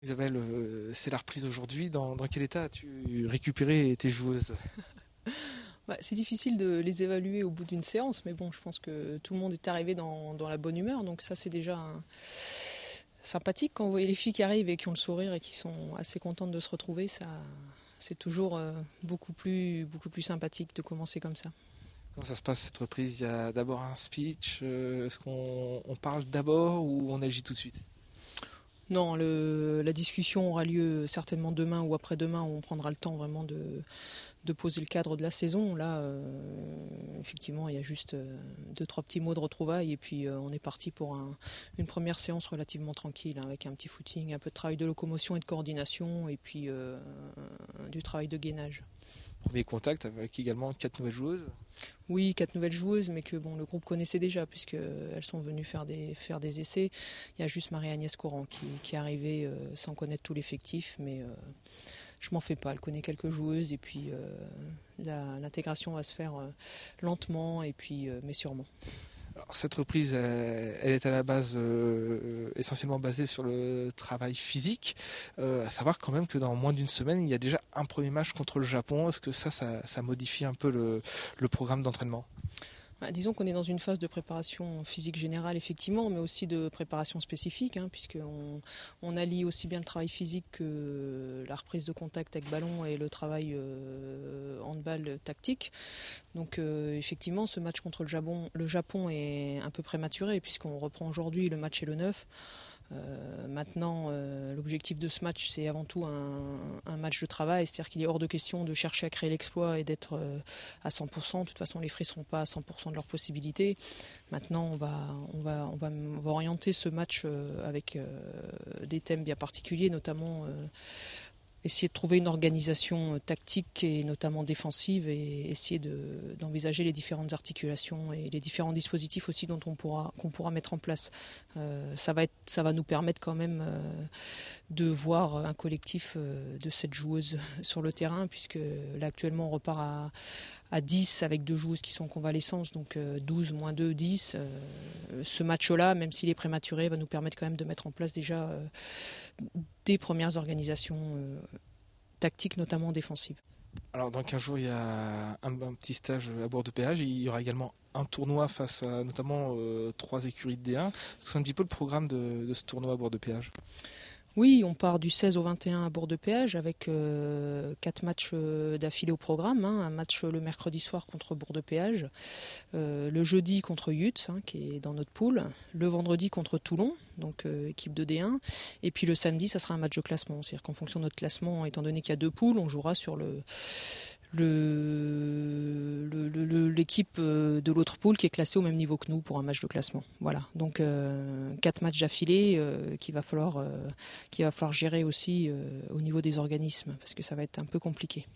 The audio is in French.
Isabelle, c'est la reprise aujourd'hui. Dans quel état as-tu récupéré tes joueuses? C'est difficile de les évaluer au bout d'une séance, mais bon, je pense que tout le monde est arrivé dans la bonne humeur, donc ça c'est déjà sympathique quand vous voyez les filles qui arrivent et qui ont le sourire et qui sont assez contentes de se retrouver. Ça, c'est toujours beaucoup plus sympathique de commencer comme ça. Comment ça se passe cette reprise? Il y a d'abord un speech. Est-ce qu'on parle d'abord ou on agit tout de suite? Non, la discussion aura lieu certainement demain ou après-demain, où on prendra le temps vraiment de poser le cadre de la saison. Là, effectivement, il y a juste 2-3 petits mots de retrouvailles et puis on est parti pour une première séance relativement tranquille, avec un petit footing, un peu de travail de locomotion et de coordination et puis du travail de gainage. Premier contact avec également 4 nouvelles joueuses. Oui, 4 nouvelles joueuses, mais que le groupe connaissait déjà, puisqu'elles sont venues faire des essais. Il y a juste Marie-Agnès Coran qui est arrivée sans connaître tout l'effectif, mais je m'en fais pas. Elle connaît quelques joueuses, et puis l'intégration va se faire lentement, et puis mais sûrement. Alors, cette reprise, elle est à la base essentiellement basée sur le travail physique. À savoir quand même que dans moins d'une semaine, il y a déjà un premier match contre le Japon. Est-ce que ça modifie un peu le programme d'entraînement? Disons qu'on est dans une phase de préparation physique générale, effectivement, mais aussi de préparation spécifique, puisqu'on allie aussi bien le travail physique que la reprise de contact avec ballon et le travail handball tactique. Donc effectivement, ce match contre le Japon est un peu prématuré, puisqu'on reprend aujourd'hui, le match est le 9. Maintenant, l'objectif de ce match, c'est avant tout un match de travail, c'est-à-dire qu'il est hors de question de chercher à créer l'exploit et d'être à 100%. De toute façon, les Fris ne seront pas à 100% de leurs possibilités. Maintenant, on va orienter ce match avec des thèmes bien particuliers, notamment essayer de trouver une organisation tactique et notamment défensive et essayer d'envisager les différentes articulations et les différents dispositifs aussi qu'on pourra mettre en place. Ça va nous permettre quand même de voir un collectif de 7 joueuses sur le terrain, puisque là actuellement on repart à 10 avec 2 joueuses qui sont en convalescence, donc 12 moins 2, 10. Ce match-là, même s'il est prématuré, va nous permettre quand même de mettre en place déjà des premières organisations tactiques, notamment défensives. Alors dans 15 jours, il y a un petit stage à Bourg-de-Péage. Il y aura également un tournoi face à notamment 3 écuries de D1. C'est un petit peu le programme de ce tournoi à Bourg-de-Péage. Oui, on part du 16 au 21 à Bourg-de-Péage avec 4 matchs d'affilée au programme. Un match le mercredi soir contre Bourg-de-Péage, le jeudi contre Yutz, qui est dans notre poule, le vendredi contre Toulon, donc équipe de D1, et puis le samedi, ça sera un match de classement. C'est-à-dire qu'en fonction de notre classement, étant donné qu'il y a 2 poules, on jouera sur l'équipe de l'autre poule qui est classée au même niveau que nous pour un match de classement. Voilà, donc 4 matchs d'affilée qu'il va falloir gérer aussi au niveau des organismes, parce que ça va être un peu compliqué.